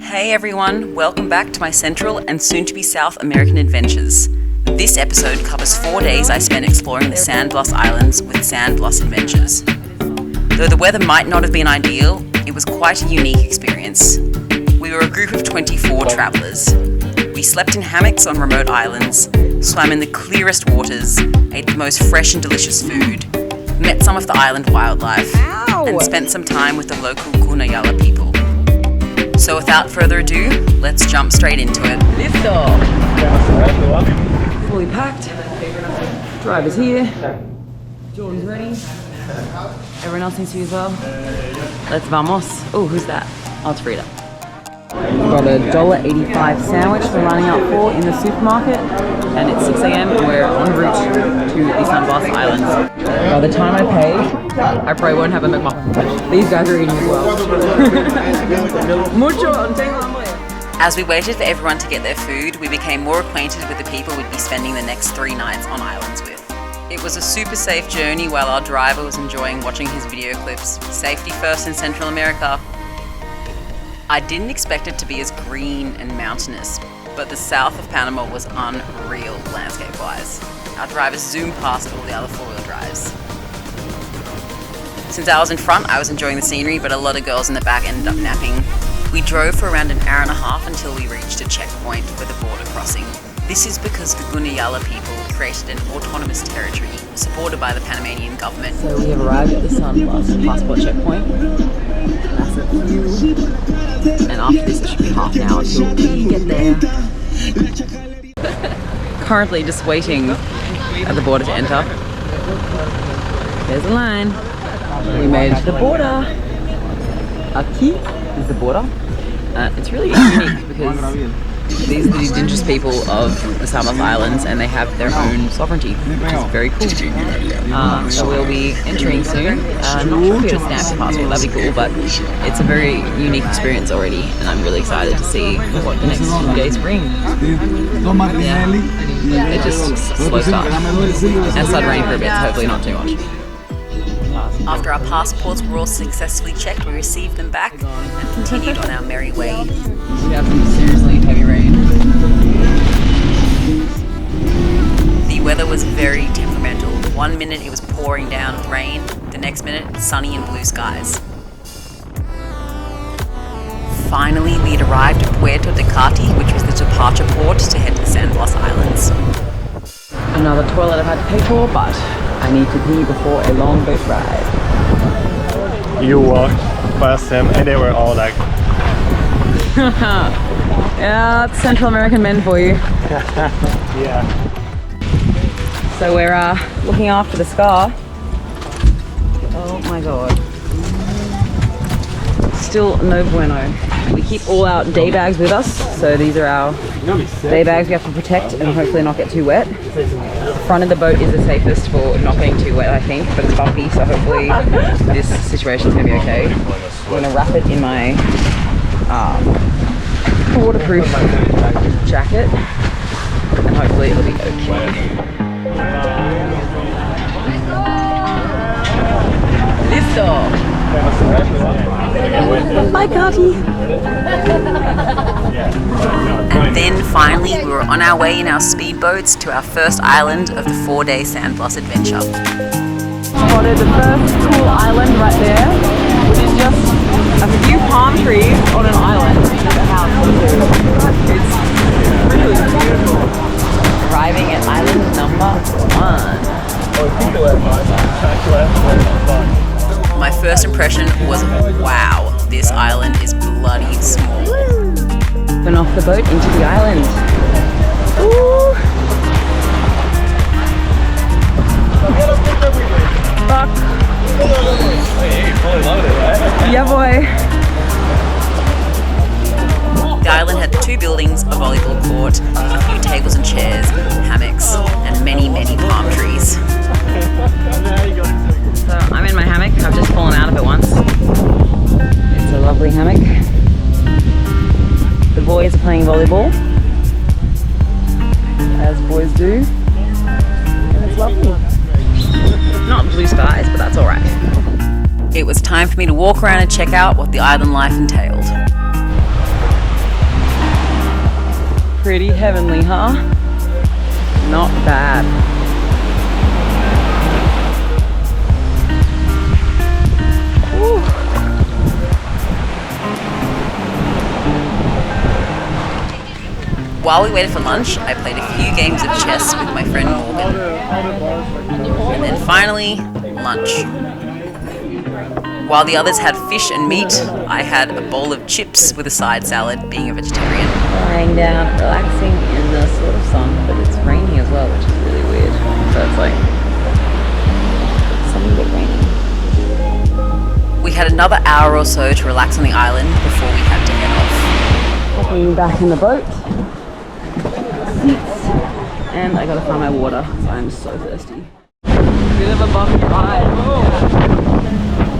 Hey everyone, welcome back to my Central and soon-to-be South American adventures. This episode covers 4 days I spent exploring the San Blas Islands with San Blas Adventures. Though the weather might not have been ideal, it was quite a unique experience. We were a group of 24 travellers. We slept in hammocks on remote islands, swam in the clearest waters, ate the most fresh and delicious food, met some of the island wildlife, and spent some time with the local Guna Yala people. So without further ado, let's jump straight into it. Listo! Fully packed. Driver's here. Jordan's ready. Everyone else needs to be as well. Let's vamos. Oh, who's that? Oh, it's Frida. We've got a $1.85 sandwich we're running out for in the supermarket, and it's 6 a.m. and we're en route to the San Blas Islands. By the time I pay, I probably won't have a McMuffin. These guys are eating as well. Mucho. As we waited for everyone to get their food, we became more acquainted with the people we'd be spending the next 3 nights on islands with. It was a super safe journey while our driver was enjoying watching his video clips. Safety first in Central America. I didn't expect it to be as green and mountainous, but the south of Panama was unreal landscape-wise. Our drivers zoomed past all the other 4-wheel drives. Since I was in front, I was enjoying the scenery, but a lot of girls in the back ended up napping. We drove for around an hour and a half until we reached a checkpoint for the border crossing. This is because the Guna Yala people created an autonomous territory supported by the Panamanian government. So we have arrived at the San Blas passport checkpoint. Massive queue. And after this, it should be half an hour until we get there. Currently just waiting at the border to enter. There's a line. We made it to the border. Aquí is the border. It's really unique because these are the indigenous people of the San Blas Islands and they have their own sovereignty, which is very cool. So we'll be entering soon. I'm not sure if we have a stamp passport, that'd be cool, but it's a very unique experience already and I'm really excited to see what the next few days bring. Yeah. It just slow start. And started raining for a bit, so hopefully not too much. After our passports were all successfully checked, we received them back and continued on our merry way. We have some seriously heavy rain. The weather was very temperamental. 1 minute it was pouring down with rain, the next minute sunny and blue skies. Finally, we had arrived at Puerto de Cati, which was the departure port to head to the San Blas Islands. Another toilet I've had to pay for, but I need to pee before a long boat ride. You walked past them and they were all like... Yeah, that's Central American men for you. Yeah. So we're looking after the scar. Oh my god. Still no bueno. We keep all our day bags with us, so these are our day bags we have to protect and hopefully not get too wet. The front of the boat is the safest for not getting too wet, I think, but it's bumpy, so hopefully this situation's gonna be okay. I'm gonna wrap it in my waterproof jacket and hopefully it'll be okay. Listo! Bye, Carty! And then finally we were on our way in our speedboats to our first island of the 4-day San Blas adventure. Spotted the first cool island right there, which is just a few palm trees on an island. It's really beautiful. Arriving at island number 1. My first impression was, wow, this island is bloody small. Went off the boat into the island. Ooh. Fuck. Yeah, boy. The island had 2 buildings, a volleyball court, a few tables and chairs, hammocks, and many, many palm trees. So I'm in my hammock. I've just fallen out of it once. It's a lovely hammock. The boys are playing volleyball, as boys do, and it's lovely. Not blue skies, but that's alright. It was time for me to walk around and check out what the island life entailed. Pretty heavenly, huh? Not bad. Woo. While we waited for lunch, I played a few games of chess with my friend Morgan. And then finally, lunch. While the others had fish and meat, I had a bowl of chips with a side salad, being a vegetarian. Lying down, relaxing in the sort of sun, but it's raining as well, which is really weird. So it's like something but raining. We had another hour or so to relax on the island before we had to head off. Hopping back in the boat. Seats. And I gotta find my water, so I'm so thirsty. Bit of a bumpy ride.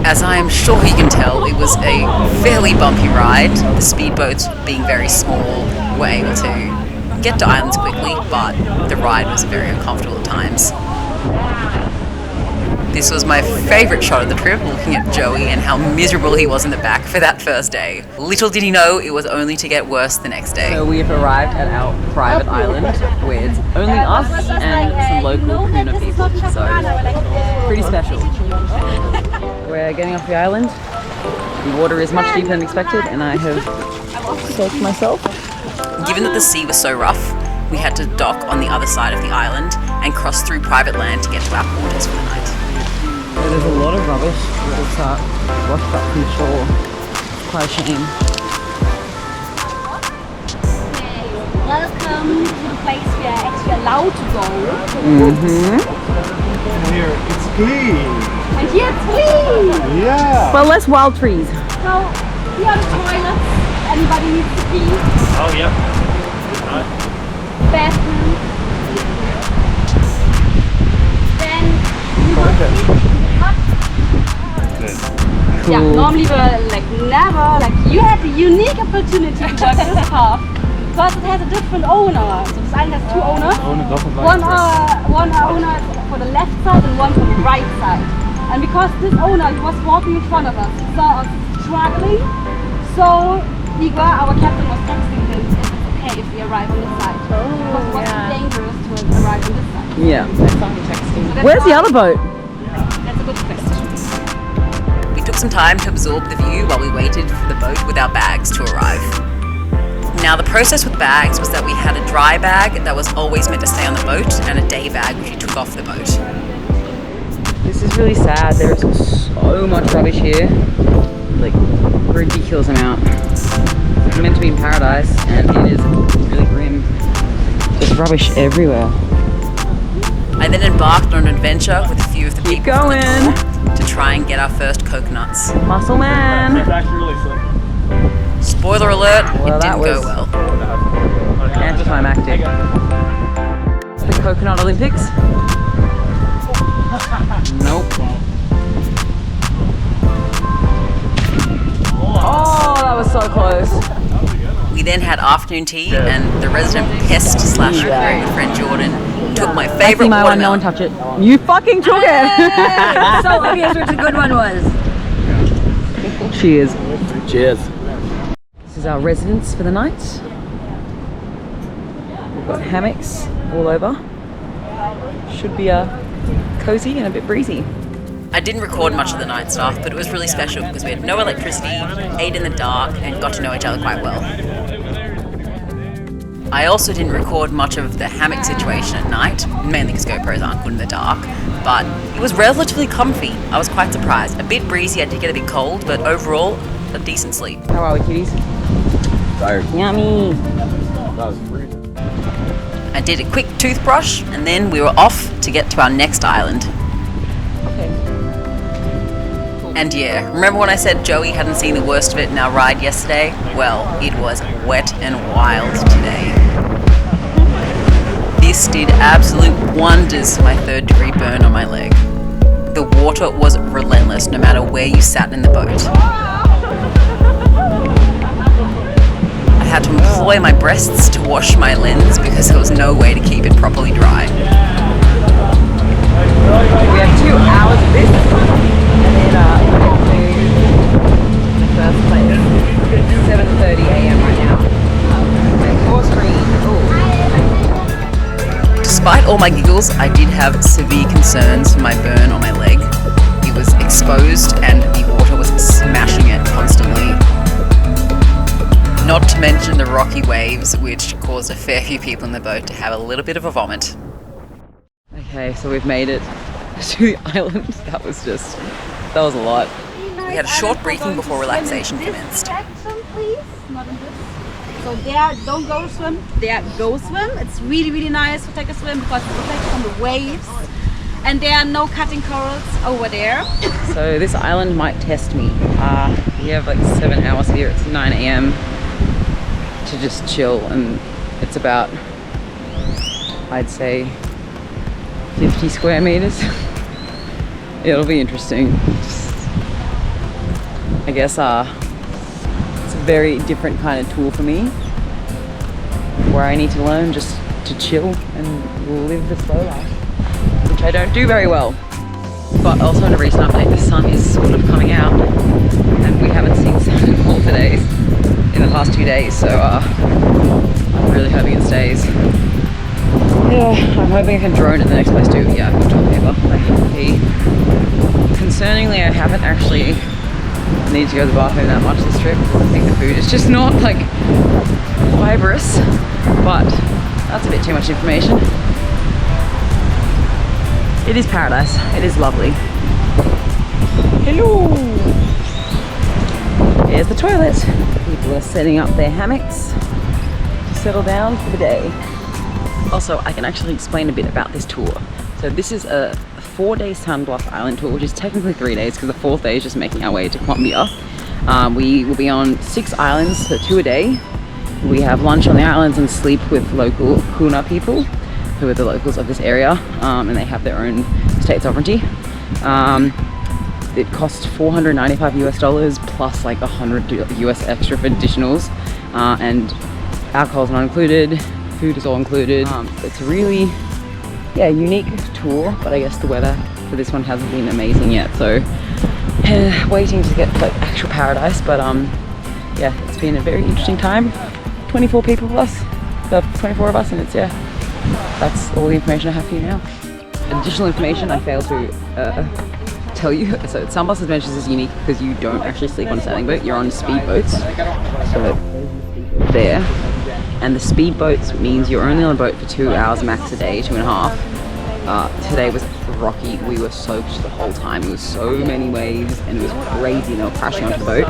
As I am sure you can tell, it was a fairly bumpy ride. The speedboats, being very small, were able to get to islands quickly, but the ride was very uncomfortable at times. This was my favourite shot of the trip, looking at Joey and how miserable he was in the back for that first day. Little did he know it was only to get worse the next day. So we've arrived at our private island where it's only us and some local Kuna people, so pretty special. We're getting off the island. The water is much deeper than expected and I have soaked myself. Given that the sea was so rough, we had to dock on the other side of the island and cross through private land to get to our quarters for the night. There's a lot of rubbish that's washed up from shore. Quite a shame. Welcome to the place we are actually allowed to go. Here, it's clean. And here it's clean. Yeah. But less wild trees. So here are the toilets. Anybody needs to pee. Oh, yeah. Bathroom. Then we will Cool. Yeah, normally we're like never, like you had the unique opportunity to work this path because it has a different owner. So this island has two owners. One owner is for the left side and one for the right side. And because this owner was walking in front of us, he saw us struggling. So Igor, our captain, was texting him if it's okay if we arrive on this side. Because it was too dangerous to arrive on this side. Yeah. So Where's the other boat? That's a good question. We took some time to absorb the view while we waited for the boat with our bags to arrive. Now the process with bags was that we had a dry bag that was always meant to stay on the boat and a day bag which we took off the boat. This is really sad. There is so much rubbish here. Like, ridiculous amount. It's meant to be in paradise and it is really grim. There's rubbish everywhere. I then embarked on an adventure with a few of the Keep people from the going. tour to try and get our first coconuts. Muscle man. It's actually really slick. Spoiler alert, Well, it that didn't go was- well. Anticlimactic. The Coconut Olympics? Nope. Oh, that was so close. We then had afternoon tea and the resident pest slash very good friend Jordan took my favourite My one, no one watermelon. touch it. You fucking took it! So obvious which a good one was. Cheers. Cheers. This is our residence for the night. We've got hammocks all over. Should be cozy and a bit breezy. I didn't record much of the night stuff, but it was really special because we had no electricity, ate in the dark, and got to know each other quite well. I also didn't record much of the hammock situation at night, mainly because GoPros aren't good in the dark, but it was relatively comfy. I was quite surprised. A bit breezy, I did get a bit cold, but overall, a decent sleep. How are we, kitties? Tired. Yummy. That was freezing. I did a quick toothbrush, and then we were off to get to our next island. Okay. And yeah, remember when I said Joey hadn't seen the worst of it in our ride yesterday? Well, it was wet and wild today. This did absolute wonders to my 3rd degree burn on my leg. The water was relentless no matter where you sat in the boat. I had to employ my breasts to wash my lens because there was no way to keep it properly dry. We have 2 hours of this, and then the first place. 7:30 a.m. right now. And 4 screen. Ooh. all my giggles, I did have severe concerns for my burn on my leg. It was exposed and the water was smashing it constantly. Not to mention the rocky waves, which caused a fair few people in the boat to have a little bit of a vomit. Okay, so we've made it to the island. That was a lot. We had a short briefing before relaxation commenced. Please, not in this. So there, don't go swim. There, go swim. It's really, really nice to take a swim because it's protected from the waves. And there are no cutting corals over there. So this island might test me. We have like 7 hours here. It's 9 a.m. to just chill, and it's about, I'd say, 50 square meters. It'll be interesting. I guess it's a very different kind of tour for me, where I need to learn just to chill and live the slow life, which I don't do very well. But also in a recent update, the sun is sort of coming out, and we haven't seen sun in 4 days in the past 2 days, so I'm really hoping it stays. Yeah, I'm hoping I can drone at the next place too. Yeah, I've got toilet paper. Concerningly, I haven't actually needed to go to the bathroom that much this trip. I think the food is just not like fibrous, but that's a bit too much information. It is paradise. It is lovely. Hello! Here's the toilet. People are setting up their hammocks to settle down for the day. Also, I can actually explain a bit about this tour. So this is a 4-day San Blas Island tour, which is technically 3 days because the 4th day is just making our way to Colombia. We will be on 6 islands, so 2 a day. We have lunch on the islands and sleep with local Kuna people, who are the locals of this area, and they have their own state sovereignty. It costs $495 US plus like $100 US extra for additionals, and alcohol is not included, food is all included. It's a really unique tour, but I guess the weather for this one hasn't been amazing yet, so waiting to get like actual paradise. But yeah, it's been a very interesting time. 24 people plus, 24 of us, and it's that's all the information I have for you now. Additional information I failed to tell you. So San Blas Adventures is unique because you don't actually sleep on a sailing boat, you're on speedboats. So there. And the speedboats means you're only on a boat for 2 hours max a day, 2.5. Today was rocky. We were soaked the whole time. There was so many waves and it was crazy, and they were crashing onto the boat.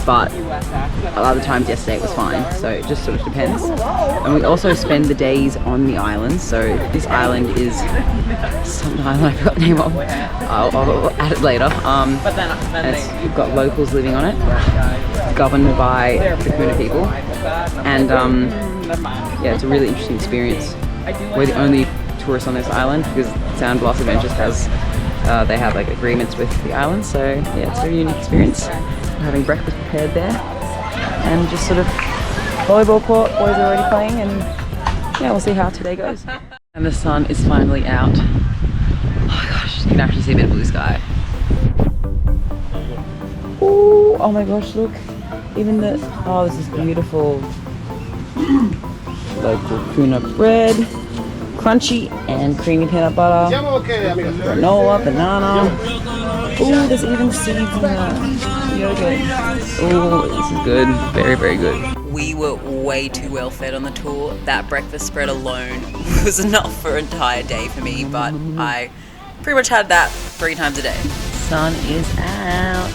But a lot of the times yesterday it was fine, so it just sort of depends. And we also spend the days on the islands. So this island is some island I forgot the name of. I'll add it later. And we've got locals living on it, governed by the Kuna people. And yeah, it's a really interesting experience. We're the only tourists on this island because San Blas Adventures has, they have like agreements with the island. So yeah, it's a very unique experience. We're having breakfast prepared there, and just sort of volleyball court, boys are already playing, and yeah, we'll see how today goes. And the sun is finally out. Oh my gosh, you can actually see a bit of blue sky. Ooh, oh my gosh, look. Even the, oh, this is beautiful. Local Kuna bread, crunchy and creamy peanut butter, granola, banana. Ooh, there's even seeds in the yogurt. Ooh, this is good. Very, very good. We were way too well fed on the tour. That breakfast spread alone was enough for an entire day for me, but I pretty much had that 3 times a day. Sun is out.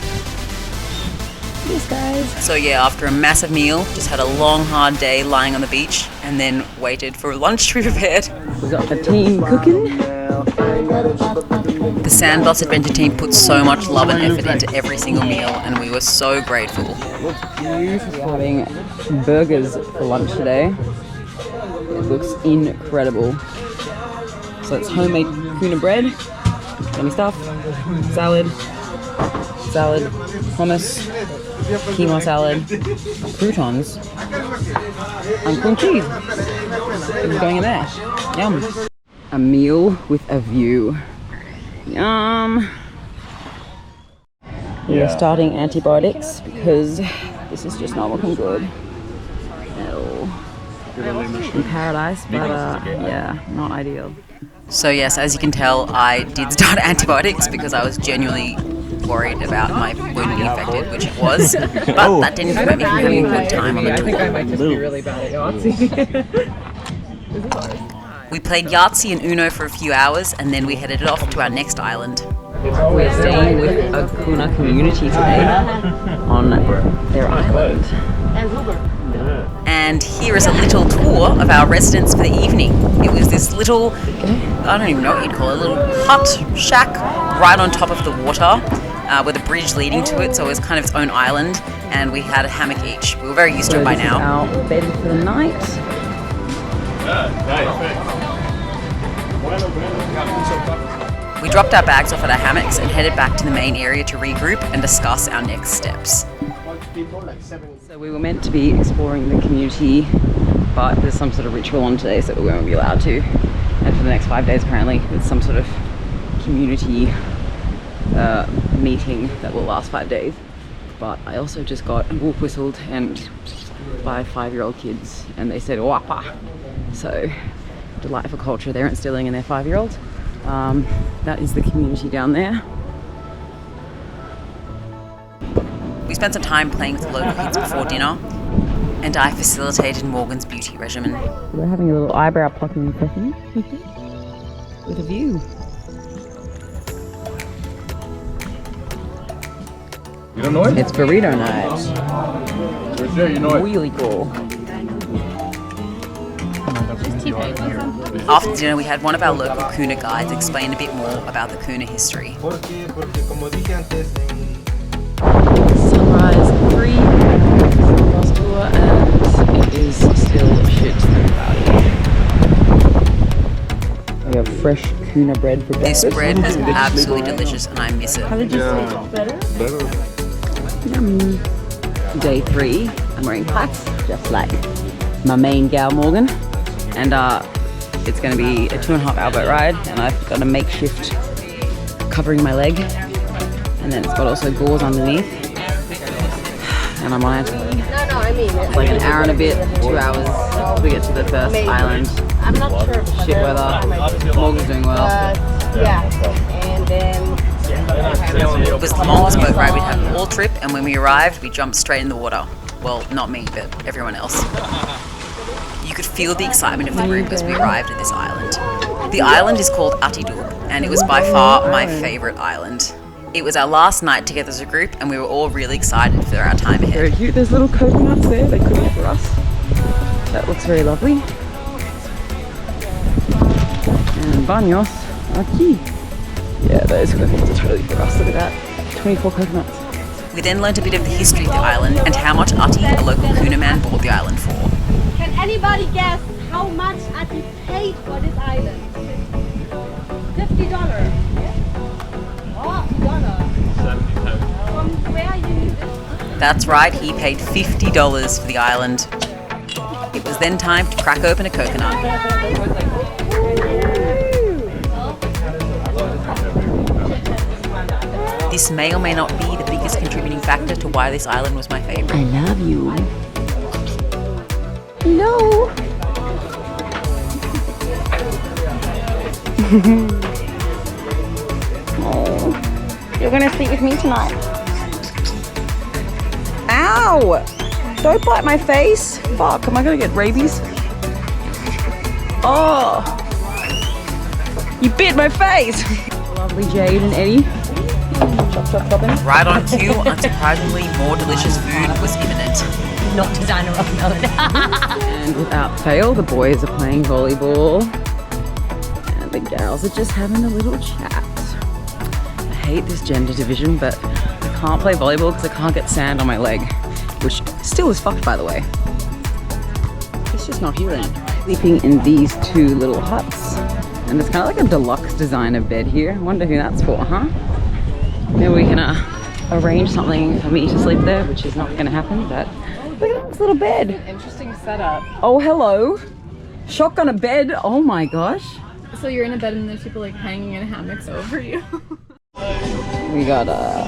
Yes, guys. So yeah, after a massive meal, just had a long, hard day lying on the beach, and then waited for lunch to be prepared. We got the team cooking. The San Blas Adventure team put so much love and effort into every single meal, and we were so grateful. We're having burgers for lunch today. It looks incredible. So it's homemade Kuna bread, yummy stuff, salad, hummus, quinoa salad, croutons, and cream cheese. It's going in there. Yum. A meal with a view. Yum. We are starting antibiotics because this is just not looking good. No. In paradise, but yeah, not ideal. So yes, as you can tell, I did start antibiotics because I was genuinely worried about my wound being infected, which it was, but that didn't prevent me from having a good time on the tour. I might just be really bad at Yahtzee. We played Yahtzee and Uno for a few hours, and then we headed off to our next island. We're staying with a Kuna community today on their island. And here is a little tour of our residence for the evening. It was this little, I don't even know what you'd call it, a little hut shack right on top of the water with a bridge leading to it, so it was kind of its own island, and we had a hammock each. We were very used to it by now. Our bed for the night. We dropped our bags off at our hammocks and headed back to the main area to regroup and discuss our next steps. So we were meant to be exploring the community, but there's some sort of ritual on today, so we won't be allowed to. And for the next 5 days, apparently, it's some sort of community meeting that will last 5 days. But I also just got wolf whistled and by 5-year-old kids, and they said wapa. So delightful culture they're instilling in their 5-year-olds. That is the community down there. We spent some time playing with the local kids before dinner, and I facilitated Morgan's beauty regimen. We're having a little eyebrow plucking session with a view. You don't know it? It's burrito night. For sure, you know it. Really cool. After dinner, we had one of our local Kuna guides explain a bit more about the Kuna history. Sunrise 3 last tour, and it is still shit cloudy. We have fresh Kuna bread for breakfast. This bread was absolutely delicious, and I miss it. How did you say it's better? Yummy. Day 3, I'm wearing hats, just like my main gal Morgan, and it's going to be a 2.5-hour boat ride, and I've got a makeshift covering my leg, and then it's got also gauze underneath, and I'm on it. It's like an hour and a bit, 2 hours to get to the first island. I'm not sure. Shit weather. Morgan's doing well. And then It was the longest boat ride we'd had all trip, and when we arrived, we jumped straight in the water. Well, not me, but everyone else. You could feel the excitement of the group as we arrived at this island. The island is called Atidub, and it was by far my favourite island. It was our last night together as a group, and we were all really excited for our time ahead. Very cute. There's little coconuts there. They could be for us. That looks very lovely. And baños aquí. Yeah, those coconuts are totally for us. Look at that. 24 coconuts. We then learnt a bit of the history of the island and how much Ati, a local Kuna man, bought the island for. can anybody guess how much Ati paid for this island? $50. Oh, $70. From where you knew this? That's right, he paid $50 for the island. It was then time to crack open a coconut. This may or may not be the biggest contributing factor to why this island was my favourite. I love you. Hello. Oh, you're gonna sleep with me tonight. Ow! Don't bite my face. Fuck, am I gonna get rabies? Oh, you bit my face. Lovely Jade and Eddie. Chop, chop, chopping. Right on cue, unsurprisingly, more delicious food was imminent. Not designer of note. And without fail, the boys are playing volleyball. And the gals are just having a little chat. I hate this gender division, but I can't play volleyball because I can't get sand on my leg. Which still is fucked, by the way. It's just not healing. Sleeping in these two little huts. And it's kind of like a deluxe designer bed here. I wonder who that's for, huh? Maybe we can arrange something for me to sleep there, which is not going to happen, but look at this little bed. Interesting setup. Oh, hello. Shotgun a bed. Oh my gosh. So you're in a bed and there's people like hanging in hammocks over you. We got a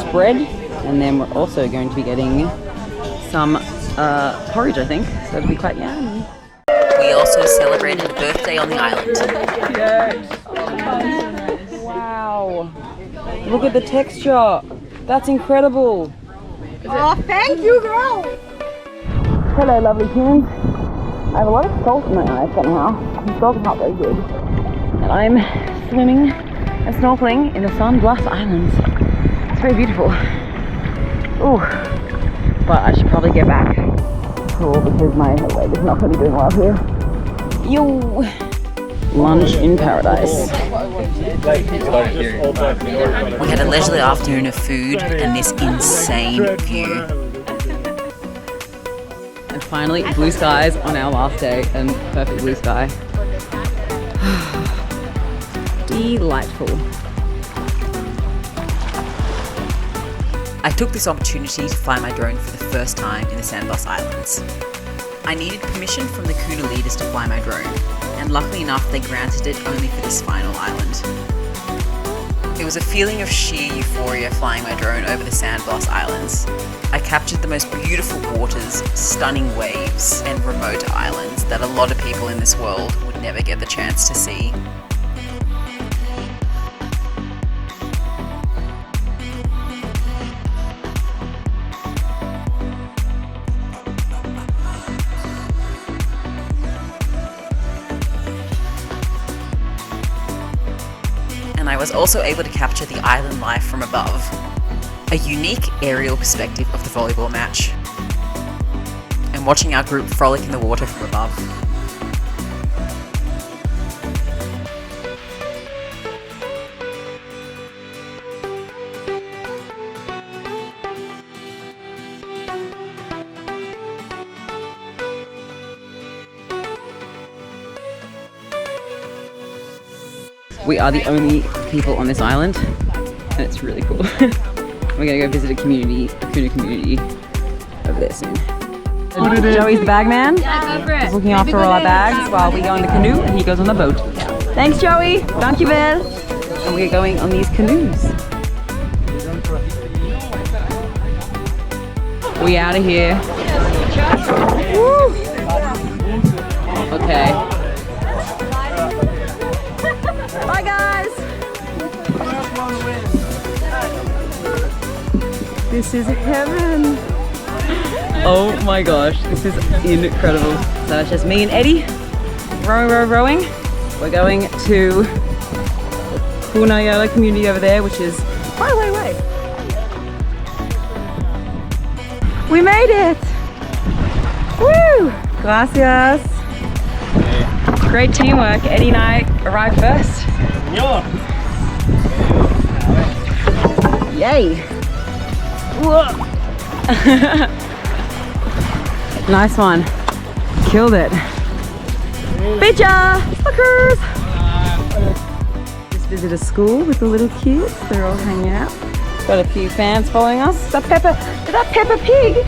spread, and then we're also going to be getting some porridge, I think. So it'll be quite yummy. we also celebrated a birthday on the island. Wow. Look at the texture. That's incredible. Oh, thank you, girl. Hello, lovely humans. I have a lot of salt in my eyes somehow. The salt is not very good. And I'm swimming and snorkeling in the San Blas Islands. It's very beautiful. Ooh. But I should probably get back. Cool, because my leg is not going to be doing well here. Yo! Lunch in paradise. We had a leisurely afternoon of food and this insane view. And finally, blue skies on our last day, and perfect blue sky. Delightful. I took this opportunity to fly my drone for the first time in the San Blas Islands. I needed permission from the Kuna leaders to fly my drone, and luckily enough they granted it only for this final island. It was a feeling of sheer euphoria flying my drone over the San Blas Islands. I captured the most beautiful waters, stunning waves, and remote islands that a lot of people in this world would never get the chance to see. I was also able to capture the island life from above, a unique aerial perspective of the volleyball match, and watching our group frolic in the water from above. We are the only people on this island, and it's really cool. We're gonna go visit a community, a Kuna community over there soon. Joey's the bag man. He's looking after all our bags while we go in the canoe and he goes on the boat. Thanks, Joey. Dankjewel. And we're going on these canoes. We out of here. Woo. Okay. Bye guys! This is heaven! Oh my gosh, this is incredible. So it's just me and Eddie, rowing. We're going to Guna Yala community over there, which is way. We made it! Woo! Gracias! Great teamwork. Eddie and I arrived first. Yay! Whoa. Nice one. Killed it. Picture! Fuckers! Just visit a school with the little kids. They're all hanging out. Got a few fans following us. Is that Peppa Pig?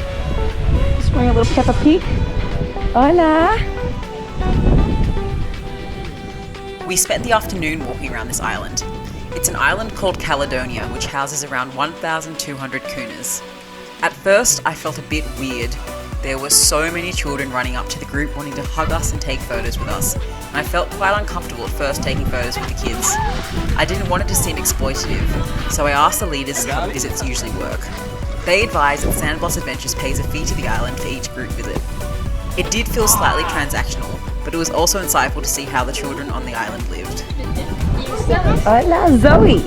Just wearing a little Peppa Pig. Hola! We spent the afternoon walking around this island. It's an island called Caledonia, which houses around 1,200 Kunas. At first, I felt a bit weird. There were so many children running up to the group wanting to hug us and take photos with us, and I felt quite uncomfortable at first taking photos with the kids. I didn't want it to seem exploitative, so I asked the leaders how the visits usually work. They advised that San Blas Adventures pays a fee to the island for each group visit. It did feel slightly transactional, but it was also insightful to see how the children on the island lived. Hola, Zoe!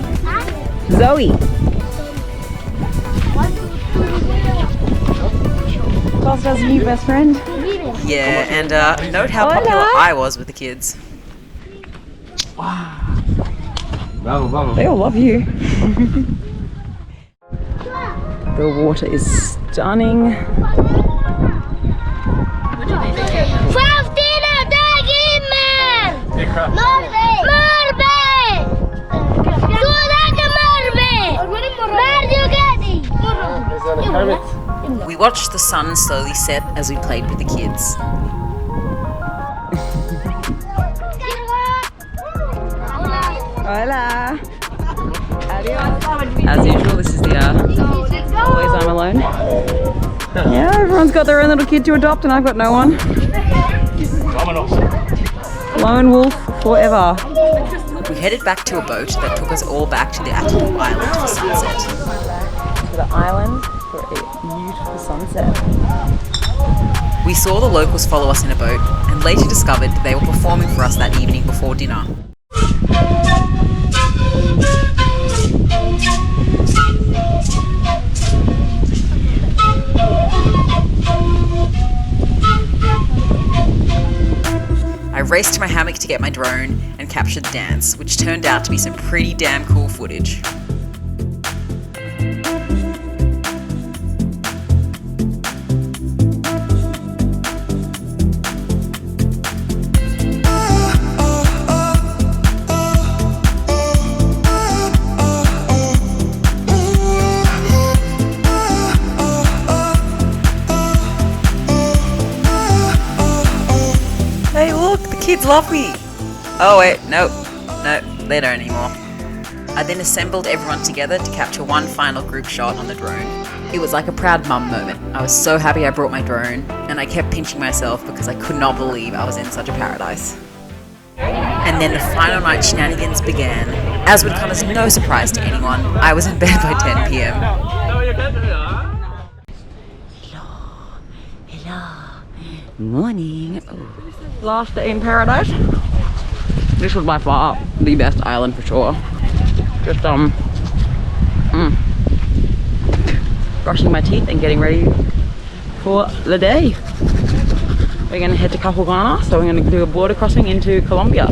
Costa's new best friend. Yeah, and note how popular I was with the kids. They all love you. The water is stunning. We watched the sun slowly set as we played with the kids. Hola. Adios. As usual, this is the Always I'm Alone. Yeah, everyone's got their own little kid to adopt and I've got no one. Lone wolf forever. We headed back to a boat that took us all back to the Atoll Island for sunset. To the island for a beautiful sunset. We saw the locals follow us in a boat and later discovered they were performing for us that evening before dinner. I raced to my hammock to get my drone and capture the dance, which turned out to be some pretty damn cool footage. Hey look, the kids love me! Oh wait, no, they don't anymore. I then assembled everyone together to capture one final group shot on the drone. It was like a proud mum moment. I was so happy I brought my drone, and I kept pinching myself because I could not believe I was in such a paradise. And then the final night shenanigans began. As would come as no surprise to anyone, I was in bed by 10 p.m. Morning. Last day in paradise. This was by far the best island for sure. Just brushing my teeth and getting ready for the day. We're gonna head to Ghana, so we're gonna do a border crossing into Colombia,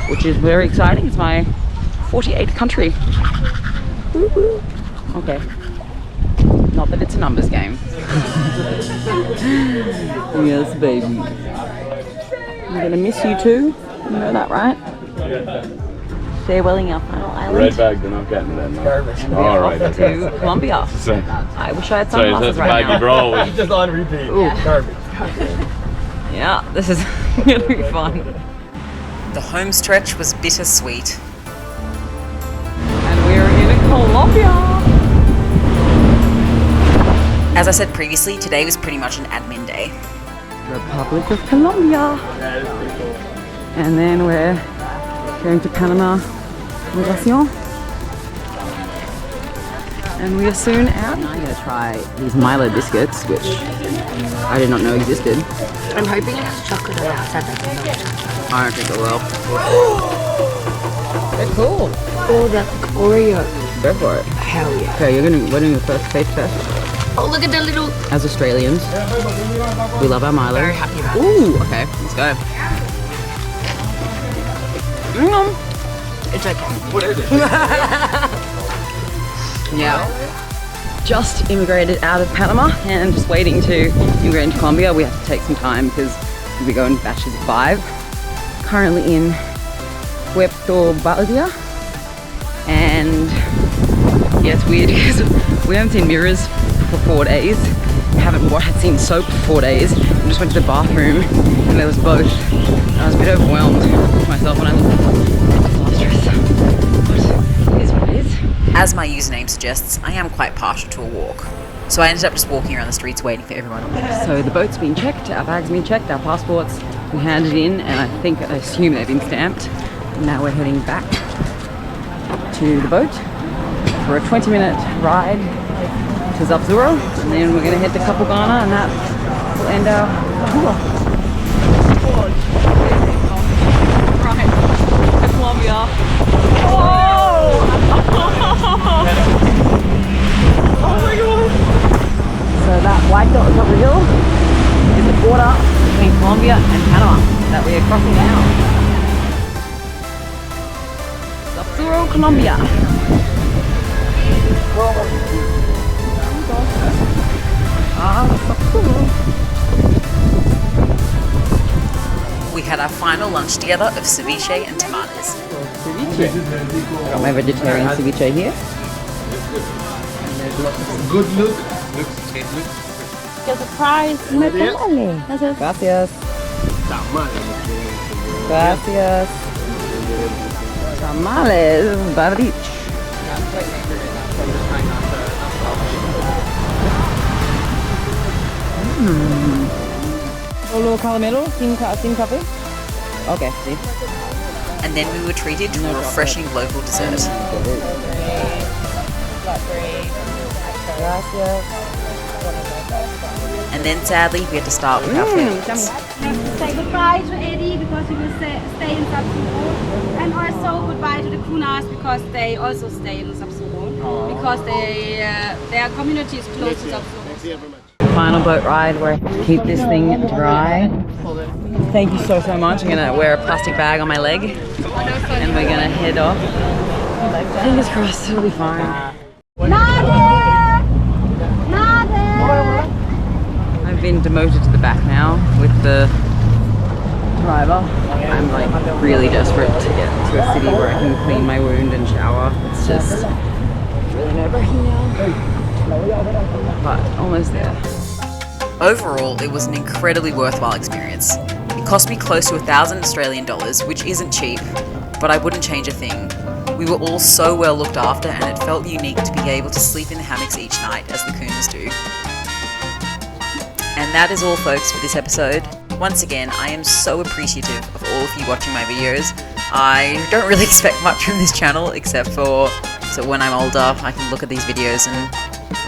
which is very exciting. It's my 48th country. Woo-hoo. Okay. Not that it's a numbers game. Yes, baby. I'm gonna miss you too. You know that, right? Farewelling our final island. Red bag, they're not getting that. No. All right. To Colombia. I wish I had sunglasses right now. Bro. Just on repeat. Ooh. Yeah, this is gonna be fun. The home stretch was bittersweet. And we're in Colombia. As I said previously, today was pretty much an admin day. Republic of Colombia. And then we're going to Panama Migration. And we are soon out. I'm going to try these Milo biscuits, which I did not know existed. I'm hoping it's chocolate on the outside. I don't think it will. They're cool. Oh, the Oreo. Go for it. Hell yeah. Okay, we're doing the first taste test. Oh, look at the little... As Australians, we love our Milo. Very happy about it. Ooh, okay, let's go. It's okay. Yeah. Just immigrated out of Panama and just waiting to immigrate into Colombia. We have to take some time because we go in batches of 5. Currently in Puerto Baldia. And yeah, it's weird because we haven't seen mirrors for 4 days. Had seen soap for 4 days. I just went to the bathroom and there was a boat. And I was a bit overwhelmed with myself when I looked. Disastrous. But it is what it is. As my username suggests, I am quite partial to a walk. So I ended up just walking around the streets waiting for everyone. So the boat's been checked, our bags have been checked, our passports been handed in, and I assume they've been stamped. And now we're heading back to the boat for a 20-minute ride to Zapzuro, and then we're going to head to Ghana, and that will end our tour. Right, to Colombia. Whoa! Oh my god! So that white dot on top of the hill is the border between Colombia and Panama that we are crossing now. Zapzuro, Colombia. We had our final lunch together of ceviche and tamales. Got my vegetarian ceviche here. Good look. There's a prize. Gracias. Gracias. Tamales by the beach. Solo caramelo, sin coffee? Okay, see? And then we were treated to a refreshing local dessert. And then sadly we had to start with our families. Say goodbye to Eddie because he will stay in Sub-Suron, and also goodbye to the Kunas because they also stay in Sub-Suron because their community is close to Sub-Suron. Final boat ride where I keep this thing dry. Thank you so much. I'm gonna wear a plastic bag on my leg and we're gonna head off. Fingers crossed, it'll be fine. I've been demoted to the back now with the driver. I'm like really desperate to get to a city where I can clean my wound and shower. It's just really nerve-wracking now, but almost there. Overall, it was an incredibly worthwhile experience. It cost me close to 1,000 Australian dollars, which isn't cheap, but I wouldn't change a thing. We were all so well looked after and it felt unique to be able to sleep in the hammocks each night as the Kunas do. And that is all, folks, for this episode. Once again, I am so appreciative of all of you watching my videos. I don't really expect much from this channel except for so when I'm older I can look at these videos and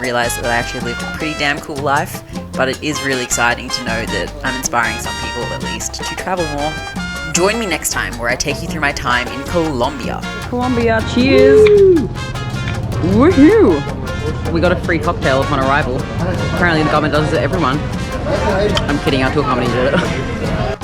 realize that I actually lived a pretty damn cool life. But it is really exciting to know that I'm inspiring some people at least to travel more. Join me next time where I take you through my time in Colombia. Colombia, cheers! Woohoo! We got a free cocktail upon arrival. Apparently the government does it to everyone. I'm kidding, our tour company did it.